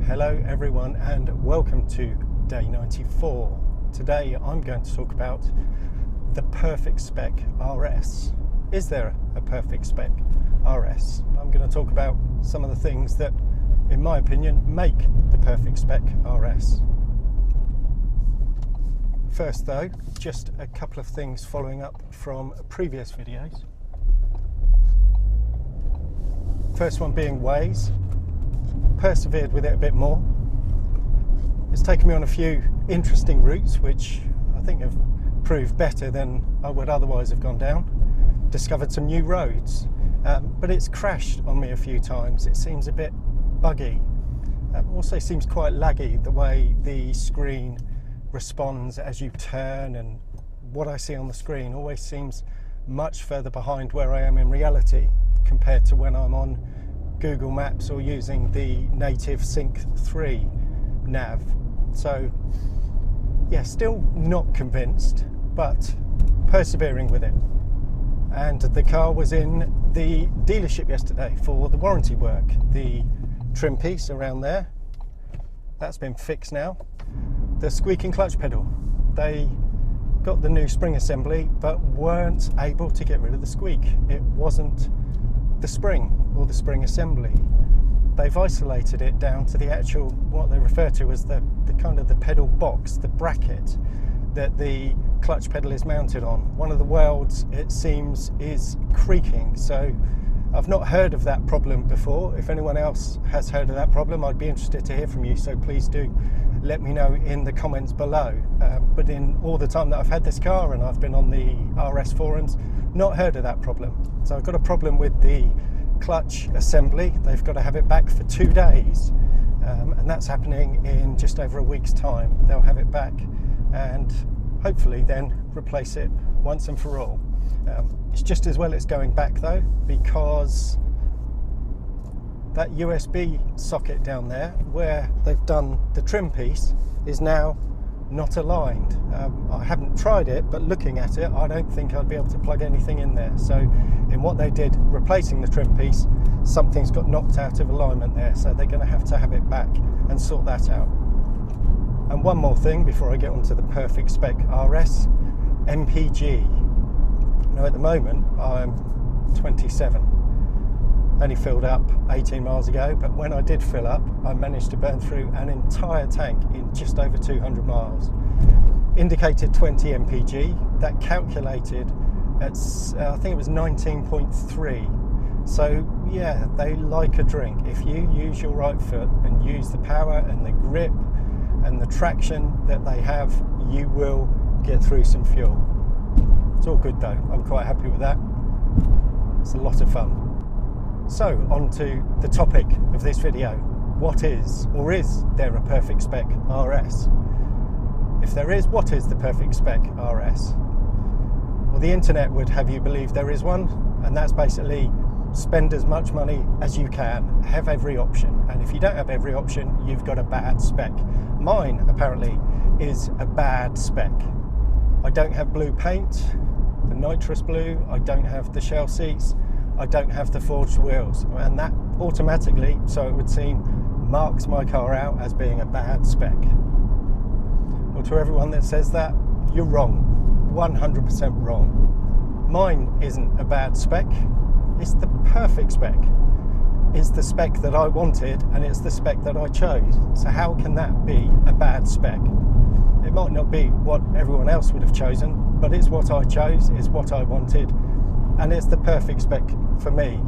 Hello everyone and welcome to day 94. Today I'm going to talk about the perfect spec RS. Is there a perfect spec RS? I'm going to talk about some of the things that, in my opinion, make the perfect spec RS. First though, just a couple of things following up from previous videos. First one being ways. Persevered with it a bit more. It's taken me on a few interesting routes which I think have proved better than I would otherwise have gone down. Discovered some new roads, but it's crashed on me a few times. It seems a bit buggy. Also seems quite laggy the way the screen responds as you turn, and what I see on the screen always seems much further behind where I am in reality compared to when I'm on Google Maps or using the native Sync 3 nav. So yeah, still not convinced, but persevering with it. And the car was in the dealership yesterday for the warranty work. The trim piece around there, that's been fixed now. The squeaking clutch pedal, they got the new spring assembly but weren't able to get rid of the squeak. It wasn't the spring or the spring assembly. They've isolated it down to the actual, what they refer to as the kind of the pedal box, the bracket that the clutch pedal is mounted on. One of the welds, it seems, is creaking. So I've not heard of that problem before. If anyone else has heard of that problem, I'd be interested to hear from you, so please do let me know in the comments below. But in all the time that I've had this car and I've been on the RS forums, not heard of that problem. So I've got a problem with the clutch assembly. They've got to have it back for 2 days, and that's happening in just over a week's time. They'll have it back and hopefully then replace it once and for all. It's just as well it's going back though, because that USB socket down there where they've done the trim piece is now not aligned. I haven't tried it, but looking at it, I don't think I'd be able to plug anything in there. So in what they did replacing the trim piece, something's got knocked out of alignment there, so they're going to have it back and sort that out. And one more thing before I get onto the perfect spec RS, MPG. Now at the moment I'm 27. Only filled up 18 miles ago, but when I did fill up, I managed to burn through an entire tank in just over 200 miles. Indicated 20 mpg, that calculated at, I think it was 19.3. So yeah, they like a drink. If you use your right foot and use the power and the grip and the traction that they have, you will get through some fuel. It's all good though, I'm quite happy with that. It's a lot of fun. So, on to the topic of this video. What is, or is there a perfect spec RS? If there is, what is the perfect spec RS? Well, the internet would have you believe there is one, and that's basically spend as much money as you can, have every option, and if you don't have every option, you've got a bad spec. Mine, apparently, is a bad spec. I don't have blue paint, the nitrous blue, I don't have the shell seats, I don't have the forged wheels, and that automatically, so it would seem, marks my car out as being a bad spec. Well, to everyone that says that, you're wrong, 100% wrong. Mine isn't a bad spec, it's the perfect spec. It's the spec that I wanted and it's the spec that I chose. So how can that be a bad spec? It might not be what everyone else would have chosen, but it's what I chose, it's what I wanted, and it's the perfect spec for me.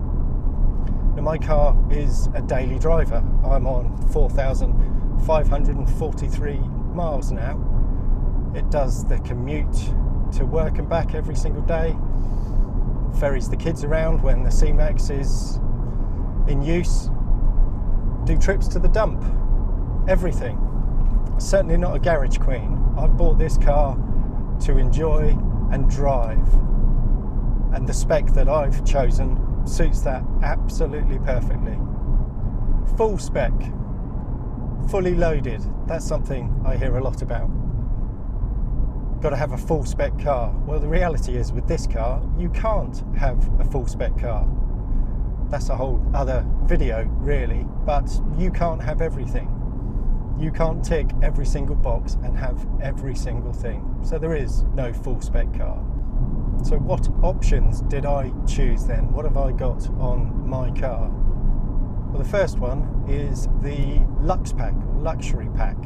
Now, my car is a daily driver. I'm on 4,543 miles now. It does the commute to work and back every single day, ferries the kids around when the C-Max is in use, do trips to the dump, everything. Certainly not a garage queen. I bought this car to enjoy and drive, and the spec that I've chosen suits that absolutely perfectly. Full spec, fully loaded, that's something I hear a lot about. Got to have a full spec car. Well, the reality is with this car, you can't have a full spec car. That's a whole other video really, but you can't have everything. You can't tick every single box and have every single thing. So there is no full spec car. So what options did I choose then? What have I got on my car? Well, the first one is the Lux Pack, or Luxury Pack.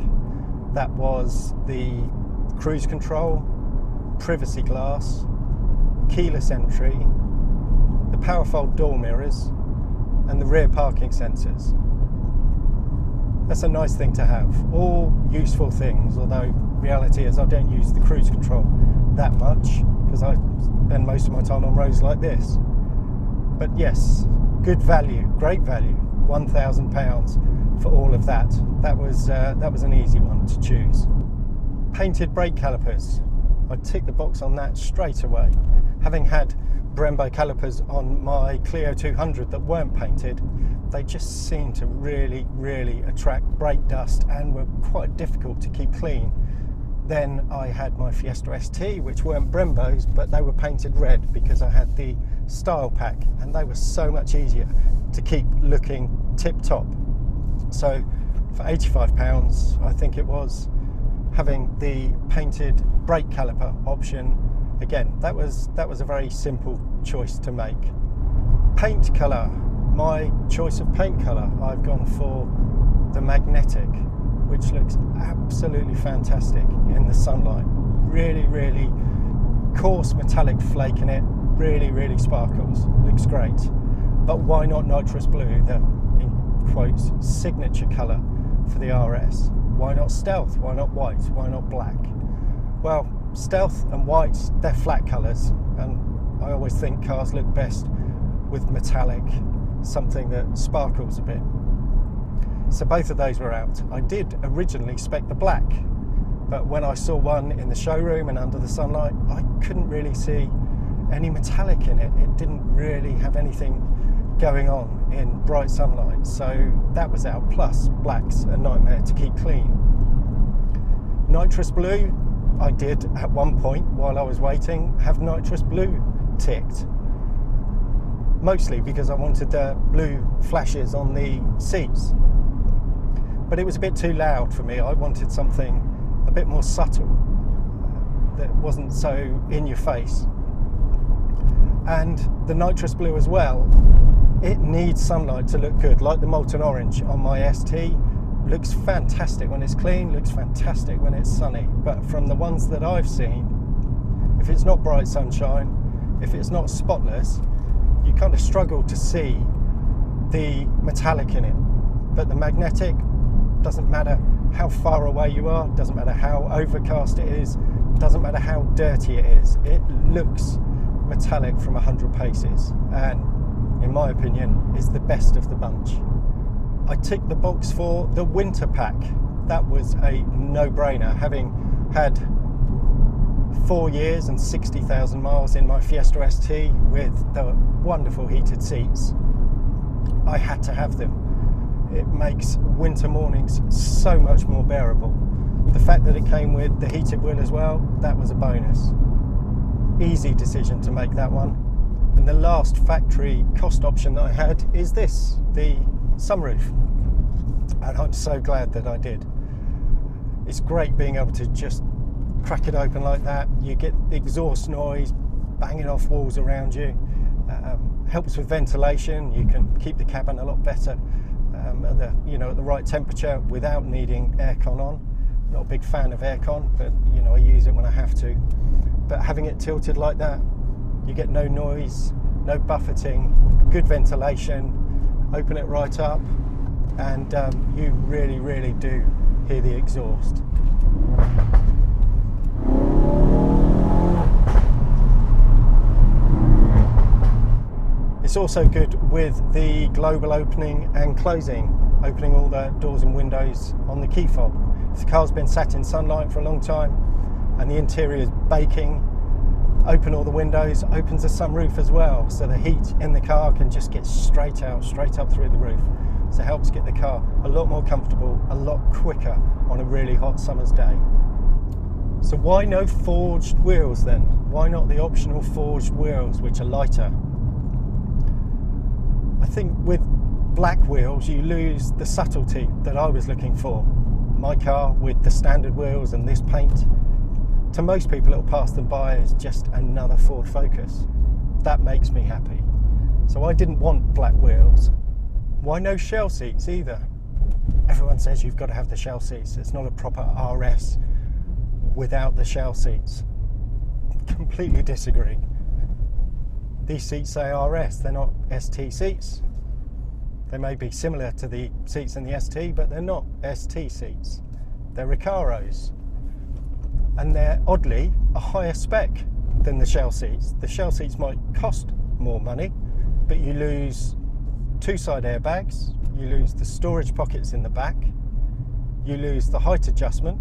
That was the cruise control, privacy glass, keyless entry, the powerfold door mirrors, and the rear parking sensors. That's a nice thing to have. All useful things, although reality is I don't use the cruise control that much because I spend most of my time on roads like this. But yes, good value, great value, £1,000 for all of that. That was an easy one to choose. Painted brake calipers. I ticked the box on that straight away. Having had Brembo calipers on my Clio 200 that weren't painted, they just seemed to really attract brake dust and were quite difficult to keep clean. Then I had my Fiesta ST, which weren't Brembos, but they were painted red because I had the style pack, and they were so much easier to keep looking tip top. So for £85, I think it was, having the painted brake caliper option, again, that was a very simple choice to make. Paint colour. My choice of paint colour, I've gone for the magnetic, which looks absolutely fantastic in the sunlight. Really coarse metallic flake in it, really sparkles, looks great. But why not nitrous blue, the, in quotes, signature colour for the RS? Why not stealth? Why not white? Why not black? Well, stealth and white, they're flat colours, and I always think cars look best with metallic, something that sparkles a bit. So both of those were out. I did originally spec the black, but when I saw one in the showroom and under the sunlight, I couldn't really see any metallic in it. It didn't really have anything going on in bright sunlight, so that was out. Plus, black's a nightmare to keep clean. Nitrous blue, I did at one point while I was waiting have nitrous blue ticked. Mostly because I wanted the blue flashes on the seats. But it was a bit too loud for me. I wanted something a bit more subtle, that wasn't so in your face. And the nitrous blue as well, it needs sunlight to look good, like the molten orange on my ST. Looks fantastic when it's clean, looks fantastic when it's sunny. But from the ones that I've seen, if it's not bright sunshine, if it's not spotless, you kind of struggle to see the metallic in it. But the magnetic, doesn't matter how far away you are, doesn't matter how overcast it is, doesn't matter how dirty it is, it looks metallic from 100 paces, and in my opinion is the best of the bunch. I ticked the box for the winter pack. That was a no-brainer, having had 4 years and 60,000 miles in my Fiesta ST with the wonderful heated seats. I had to have them. It makes winter mornings so much more bearable. The fact that it came with the heated wheel as well, that was a bonus. Easy decision to make that one. And the last factory cost option that I had is this, the sunroof. And I'm so glad that I did. It's great being able to just crack it open like that. You get exhaust noise banging off walls around you. Helps with ventilation. You can keep the cabin a lot better at the right temperature without needing aircon on. Not a big fan of aircon, but I use it when I have to. But having it tilted like that, you get no noise, no buffeting, good ventilation. Open it right up, and you really do hear the exhaust. It's also good with the global opening and closing, opening all the doors and windows on the key fob. If the car's been sat in sunlight for a long time and the interior is baking, open all the windows, opens the sunroof as well, so the heat in the car can just get straight up through the roof. So it helps get the car a lot more comfortable, a lot quicker on a really hot summer's day. So why no forged wheels then? Why not the optional forged wheels, which are lighter? I think with black wheels you lose the subtlety that I was looking for. my car with the standard wheels and this paint, to most people it'll pass them by as just another Ford Focus. That makes me happy. So I didn't want black wheels. Why no shell seats either? Everyone says you've got to have the shell seats. It's not a proper RS without the shell seats. Completely disagree. These seats say RS, they're not ST seats. They may be similar to the seats in the ST, but they're not ST seats. They're Recaros. And they're oddly a higher spec than the shell seats. The shell seats might cost more money, but you lose two side airbags, you lose the storage pockets in the back, you lose the height adjustment,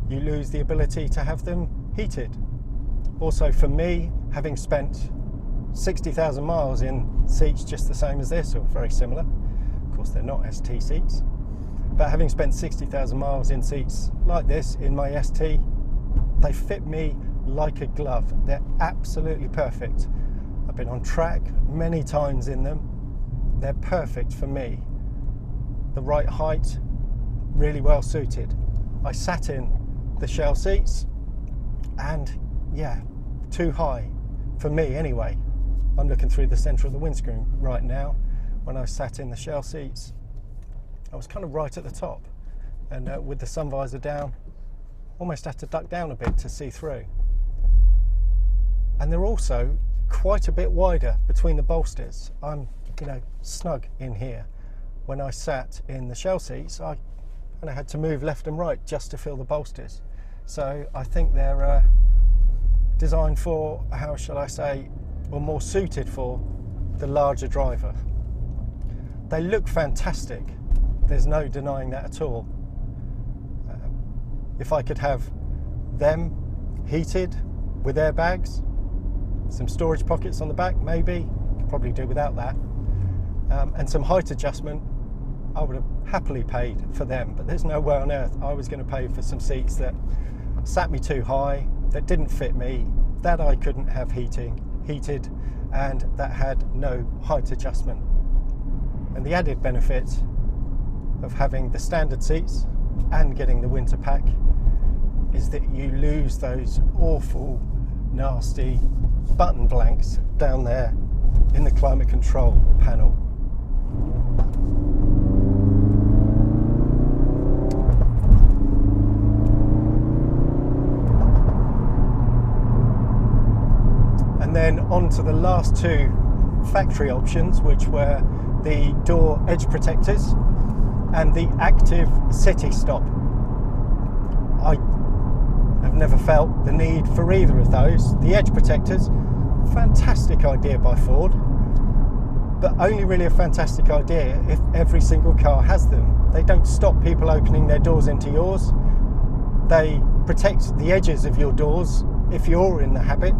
you lose the ability to have them heated. Also for me, having spent 60,000 miles in seats just the same as this, or very similar, of course they're not ST seats, but having spent 60,000 miles in seats like this in my ST, they fit me like a glove. They're absolutely perfect. I've been on track many times in them. They're perfect for me. The right height, really well suited. I sat in the shell seats and yeah, too high for me anyway. I'm looking through the centre of the windscreen right now. When I sat in the shell seats, I was kind of right at the top, and with the sun visor down, almost had to duck down a bit to see through. And they're also quite a bit wider between the bolsters. I'm, snug in here. When I sat in the shell seats, I kind of had to move left and right just to fill the bolsters. So I think they're designed for, how shall I say, or more suited for the larger driver. They look fantastic. There's no denying that at all. If I could have them heated with airbags, some storage pockets on the back, maybe, could probably do without that, and some height adjustment, I would have happily paid for them, but there's no way on earth I was going to pay for some seats that sat me too high, that didn't fit me, that I couldn't have heated, and that had no height adjustment. And the added benefit of having the standard seats and getting the winter pack is that you lose those awful, nasty button blanks down there in the climate control panel. And then on to the last two factory options, which were the door edge protectors and the active city stop. I have never felt the need for either of those. The edge protectors, fantastic idea by Ford, but only really a fantastic idea if every single car has them. They don't stop people opening their doors into yours. They protect the edges of your doors if you're in the habit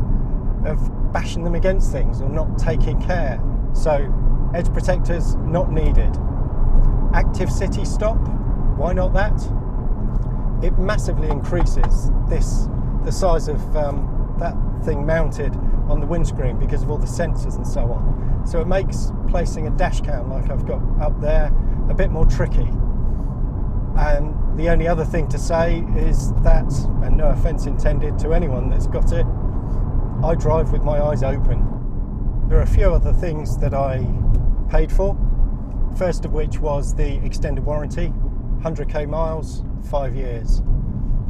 of bashing them against things or not taking care. So edge protectors not needed. Active city stop, why not that? It massively increases the size of that thing mounted on the windscreen because of all the sensors and so on. So it makes placing a dash cam like I've got up there a bit more tricky. And the only other thing to say is that, and no offence intended to anyone that's got it, I drive with my eyes open. There are a few other things that I paid for. First of which was the extended warranty, 100k miles, 5 years,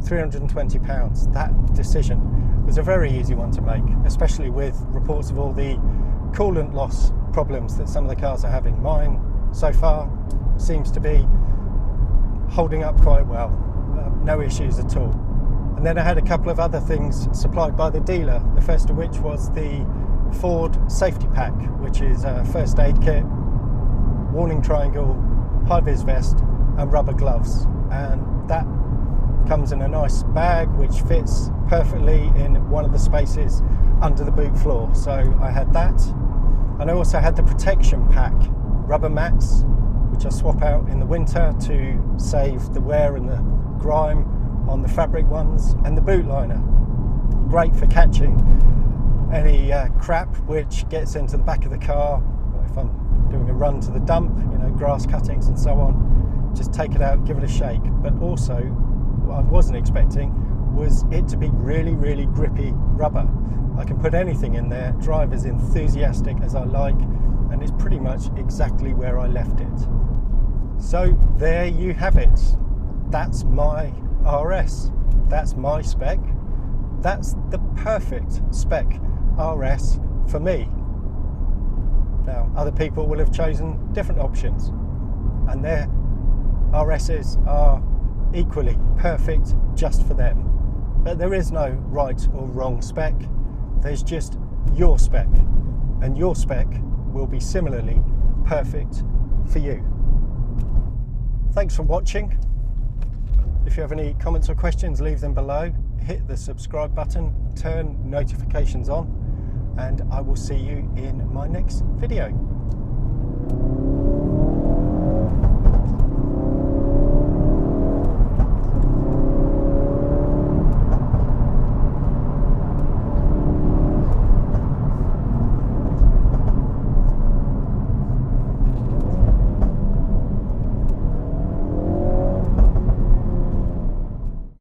£320. That decision was a very easy one to make, especially with reports of all the coolant loss problems that some of the cars are having. Mine, so far, seems to be holding up quite well, no issues at all. And then I had a couple of other things supplied by the dealer, the first of which was the Ford safety pack, which is a first aid kit, warning triangle, high-vis vest and rubber gloves, and that comes in a nice bag which fits perfectly in one of the spaces under the boot floor. So I had that, and I also had the protection pack, rubber mats which I swap out in the winter to save the wear and the grime on the fabric ones, and the boot liner, great for catching any crap which gets into the back of the car if I'm doing a run to the dump, grass cuttings and so on. just take it out, give it a shake. But also, what I wasn't expecting was it to be really, really grippy rubber. I can put anything in there, drive as enthusiastic as I like, and it's pretty much exactly where I left it. So there you have it. That's my RS. That's my spec. That's the perfect spec RS for me. Now, other people will have chosen different options, and their RSs are equally perfect just for them. But there is no right or wrong spec. There's just your spec, and your spec will be similarly perfect for you. Thanks for watching. If you have any comments or questions, leave them below. Hit the subscribe button, turn notifications on, and I will see you in my next video.